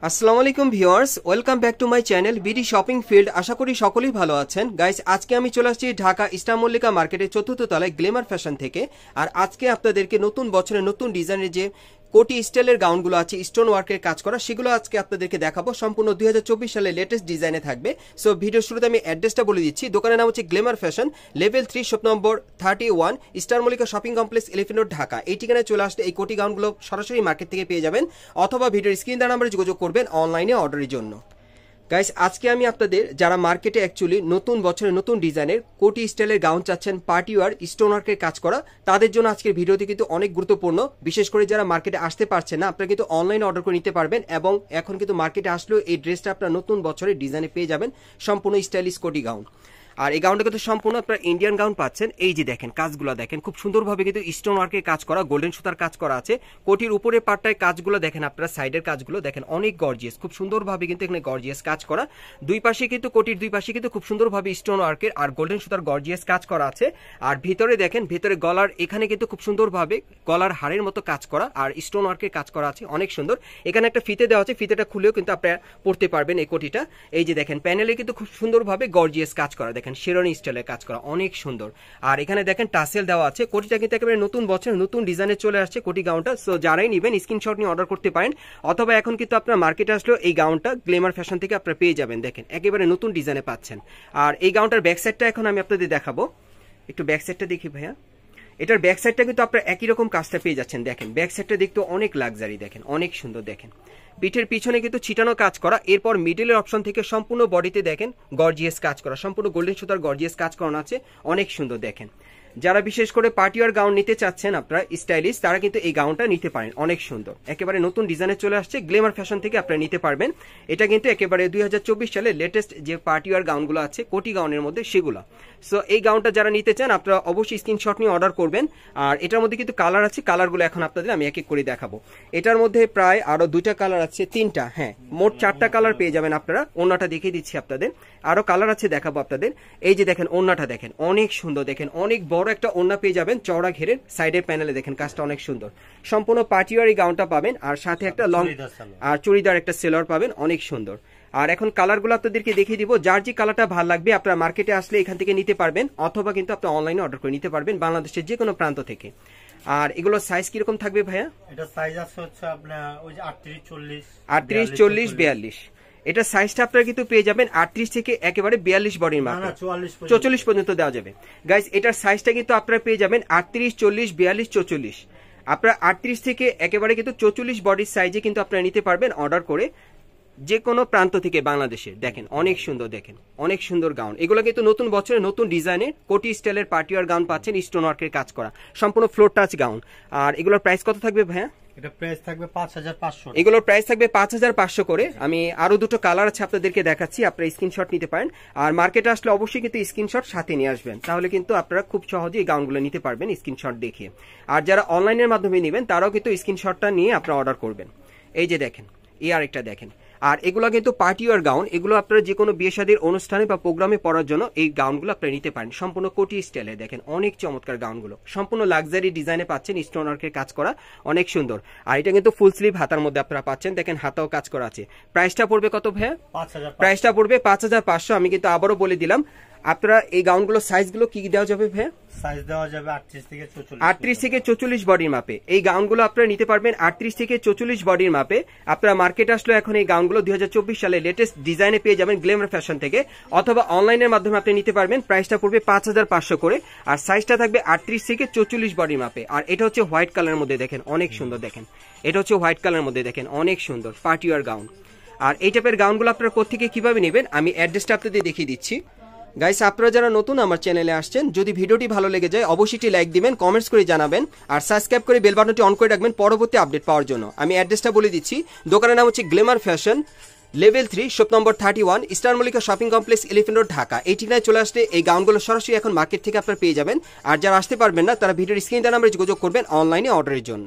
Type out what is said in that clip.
আসসালামু আলাইকুম viewers, welcome back to my channel BD shopping field. আশা করি সকলেই ভালো আছেন। গাইস, আজকে আমি চলে আসছি ঢাকা ইস্টার মল্লিকা মার্কেটের ৪র্থ তলায় গ্ল্যামার ফ্যাশন থেকে। আর আজকে আপনাদেরকে নতুন বছরের নতুন ডিজাইনের যে কোটি স্টাইলের গাউনগুলো আছে স্টোন ওয়ার্কের কাজ করা, সেগুলো আজকে আপনাদেরকে দেখাবো। সম্পূর্ণ 2024 সালে লেটেস্ট ডিজাইনে থাকবে। সো ভিডিও শুরুতে আমি অ্যাড্রেসটা বলে দিচ্ছি। দোকানের নাম হচ্ছে Glamour fashion, level 3, shop number 31, Easter Mallika shopping complex, elephant road, Dhaka. এই ঠিকানায় চলে আসলে এই কোটি গাউনগুলো সরাসরি মার্কেট থেকে পেয়ে যাবেন, অথবা ভিডিওর স্ক্রিন দেওয়া নাম্বারে যোগাযোগ করবেন অনলাইনে অর্ডারের জন্য। গাইস, আজকে আমি আপনাদের যারা মার্কেটে অ্যাকচুয়ালি নতুন বছরের নতুন ডিজাইনের কোটি স্টাইলের গাউন চাচ্ছেন, পার্টি ওয়ার স্টোন ওয়ার্কের কাজ করা, তাদের জন্য আজকের ভিডিওটি কিন্তু অনেক গুরুত্বপূর্ণ। বিশেষ করে যারা মার্কেটে আসতে পারছেন না, আপনারা কিন্তু অনলাইনে অর্ডার করে নিতে পারবেন। এবং এখন কিন্তু মার্কেটে আসলেও এই ড্রেসটা আপনারা নতুন বছরের ডিজাইনে পেয়ে যাবেন, সম্পূর্ণ স্টাইলিশ কোটি গাউন। আর এই গাউনটা কিন্তু সম্পূর্ণ আপনার ইন্ডিয়ান গাউন পাচ্ছেন। এই যে দেখেন কাজগুলো দেখেন, খুব সুন্দরভাবে কিন্তু স্টোন ওয়ার্কের কাজ করা, গোল্ডেন সুতার কাজ করা আছে। কোটির উপরে পাটটায় কাজগুলো দেখেন, আপনারা সাইডের কাজগুলো দেখেন, অনেক গর্জিয়াস, খুব সুন্দরভাবে কিন্তু এখানে গর্জিয়াস কাজ করা। দুই পাশে কিন্তু কোটির দুই পাশে কিন্তু খুব সুন্দরভাবে স্টোন ওয়ার্কের আর গোল্ডেন সুতার গর্জিয়াস কাজ করা আছে। আর ভিতরে দেখেন, ভিতরে গলার এখানে কিন্তু খুব সুন্দরভাবে গলার হাড়ের মতো কাজ করা আর স্টোন ওয়ার্কের কাজ করা আছে, অনেক সুন্দর। এখানে একটা ফিতে দেওয়া আছে, ফিতেটা খুলেও কিন্তু আপনারা পরতে পারবেন এই কোটিটা। এই যে দেখেন প্যানেলে কিন্তু খুব সুন্দরভাবে গর্জিয়াস কাজ করা, দেখেন শেরওয়ানি স্টাইলে কাজ করা, অনেক সুন্দর। আর এখানে দেখেন টাসেল দেওয়া আছে। কোটিটা কিন্তু একেবারে নতুন বছর নতুন ডিজাইনে চলে আসছে কোটি গাউনটা। সো যারাই নেবেন স্ক্রিনশট নিয়ে অর্ডার করতে পারেন, অথবা এখন কিন্তু আপনার মার্কেটে আসলেও এই গাউনটা গ্ল্যামার ফ্যাশন থেকে আপনারা পেয়ে যাবেন। দেখেন একেবারে নতুন ডিজাইনে পাচ্ছেন। আর এই গাউনটার ব্যাক সাইডটা এখন আমি আপনাদের দেখাবো। একটু ব্যাক সাইডটা দেখি ভাইয়া। এটার ব্যাক সাইডটা কিন্তু আপনারা একই রকম কাজটা পেয়ে যাচ্ছেন। দেখেন ব্যাক সাইডটা দেখতে অনেক লাক্সারি, দেখেন অনেক সুন্দর। দেখেন পিঠের পিছনে কিন্তু ছিটানো কাজ করা, এরপর মিডলের অপশন থেকে সম্পূর্ণ বডিতে দেখেন গর্জিয়াস কাজ করা, সম্পূর্ণ গোল্ডেন সুতার গর্জিয়াস কাজ করানো আছে, অনেক সুন্দর। দেখেন যারা বিশেষ করে পার্টি ওয়ার গাউন নিতে চাচ্ছেন আপনারা স্টাইলিশ, তারা কিন্তু এই গাউনটা নিতে পারেন, অনেক সুন্দর। একেবারে নতুন ডিজাইনে চলে আসছে গ্ল্যামার ফ্যাশন থেকে আপনারা নিতে পারবেন। এটা কিন্তু একেবারে 2024 সালে লেটেস্ট যে পার্টি ওয়ার গাউনগুলো আছে কোটি গাউনের মধ্যে সেগুলো। সো এই গাউনটা যারা নিতে চান আপনারা অবশ্যই স্ক্রিনশট নিয়ে অর্ডার করবেন। আর এটার মধ্যে কিন্তু কালার আছে, কালারগুলো এখন আপনাদের আমি এক এক করে দেখাবো। এটার মধ্যে প্রায় আরো 2টা কালার আছে, 3টা, হ্যাঁ মোট 4টা কালার পেয়ে যাবেন আপনারা। ওড়নাটা দেখিয়ে দিচ্ছি আপনাদের, আরো কালার আছে দেখাবো আপনাদের। এই যে দেখেন ওড়নাটা দেখেন অনেক সুন্দর, দেখেন অনেক বড় একটা ওড়না পেয়ে যাবেন, চওড়া ঘেরের, সাইডের প্যানেলে দেখেন কাজটা অনেক সুন্দর। সম্পূর্ণ পার্টি ওয়ার এই গাউনটা পাবেন, আর সাথে একটা লং আর চুড়িদার একটা সেলোয়ার পাবেন, অনেক সুন্দর। আর এখন কালারগুলো আপনাদেরকে দেখিয়ে দিব। যার যে কালারটা ভালো লাগবে আপনারা মার্কেটে আসলে এখান থেকে নিতে পারবেন, অথবা কিন্তু আপনি অনলাইনে অর্ডার করে নিতে পারবেন বাংলাদেশের যে কোনো প্রান্ত থেকে। আর এগুলোর সাইজ কিরকম থাকবে ভাইয়া? এটা সাইজ আছে হচ্ছে আপনার ওই যে 38, 40, 42। এটা সাইজটা আপনারা কিন্তু পেয়ে যাবেন 38 থেকে একেবারে 42 বডির মাপে, 44 পর্যন্ত দেওয়া যাবে। গাইস, এটার সাইজটা কিন্তু আপনারা পেয়ে যাবেন 38, 40, 42, 44। আপনারা 38 থেকে একেবারে কিন্তু 44 বডির সাইজে কিন্তু আপনারা নিতে পারবেন অর্ডার করে যে কোনো প্রান্ত থেকে বাংলাদেশে। দেখেন অনেক সুন্দর, দেখেন অনেক সুন্দর গাউন। এগুলো কিন্তু নতুন বছরের নতুন ডিজাইনের কোটি স্টাইলের পার্টি ওয়ার গাউন পাচ্ছেন, স্টোন ওয়ার্কের কাজ করা, সম্পূর্ণ ফ্লোর টাচ গাউন। আর এগুলোর প্রাইস কত থাকবে ভাইয়া? এটা প্রাইস থাকবে 5500। এগুলোর প্রাইস থাকবে 5500 করে। আমি আরো 2টো কালার আছে আপনাদেরকে দেখাচ্ছি, আপনারা স্ক্রিনশট নিতে পারেন। আর মার্কেটে আসলে অবশ্যই কিন্তু স্ক্রিনশট সাথে নিয়ে আসবেন, তাহলে কিন্তু আপনারা খুব সহজেই এই গাউনগুলো নিতে পারবেন স্ক্রিনশট দেখিয়ে। আর যারা অনলাইনের মাধ্যমে নেবেন তারাও কিন্তু স্ক্রিনশটটা নিয়ে আপনারা অর্ডার করবেন। এই যে দেখেন এই আরেকটা দেখেন। আর এগুলো কিন্তু পার্টি ওয়ার গাউন, এগুলো আপনারা যে কোনো বিয়ে শাদীর অনুষ্ঠানে বা প্রোগ্রামে পরার জন্য এই গাউনগুলো আপনারা নিতে পারেন, সম্পূর্ণ কোটি স্টাইলে। দেখেন অনেক চমৎকার গাউনগুলো, সম্পূর্ণ লাক্সারি ডিজাইনে পাচ্ছেন, স্টোন ওয়ার্কের কাজ করা, অনেক সুন্দর। আর এটা কিন্তু ফুল স্লিভ হাতার মধ্যে আপনারা পাচ্ছেন, দেখেন হাতাও কাজ করা আছে। প্রাইসটা পড়বে কত ভাইয়া? 5000। প্রাইসটা পড়বে 5500। আমি কিন্তু আবারও বলে দিলাম, আপনারা এই গাউনগুলো সাইজগুলো কি দেওয়া যাবে ভাইয়া? সাইজ দেওয়া যাবে 38 থেকে 44। 38 থেকে 44 বডির মাপে এই গাউনগুলো আপনারা নিতে পারবেন 38 থেকে 44 বডির মাপে। আপনারা মার্কেটে আসলে এখন এই গাউনগুলো 2024 সালে লেটেস্ট ডিজাইনে পেয়ে যাবেন গ্ল্যামার ফ্যাশন থেকে, অথবা অনলাইনের মাধ্যমে আপনি নিতে পারবেন। প্রাইসটা পড়বে 5500 করে। আর সাইজটা থাকবে 38 থেকে 44 বডির মাপে। আর এটা হচ্ছে হোয়াইট কালারের মধ্যে, দেখেন অনেক সুন্দর। দেখেন এটা হচ্ছে হোয়াইট কালারের মধ্যে, দেখেন অনেক সুন্দর পার্টি ওয়ার গাউন। আর এই টাইপের গাউনগুলো আপনারা কোত্থেকে কিভাবে নেবেন আমি অ্যাড্রেসটা আপনাদের দেখিয়ে দিচ্ছি। গাইস, আপনারা যারা নতুন আমার চ্যানেলে আসছেন, যদি ভিডিওটি ভালো লেগে যায় অবশ্যই একটি লাইক দিবেন, কমেন্টস করে জানাবেন, আর সাবস্ক্রাইব করে বেল বাটনটি অন করে রাখবেন পরবর্তী আপডেট পাওয়ার জন্য। আমি অ্যাড্রেসটা বলে দিচ্ছি। দোকানের নাম হচ্ছে Glamour fashion, level 3, shop number 31, Easter Mallika shopping complex, elephant road, Dhaka. এই ঠিকানায় চলে আসলে এই গাউনগুলো সরাসরি এখন মার্কেট থেকে আপনারা পেয়ে যাবেন। আর যারা আসতে পারবেন না তারা ভিডিওর স্ক্রিন দেওয়া নাম্বারে যোগাযোগ করবেন অনলাইনে অর্ডারের জন্য।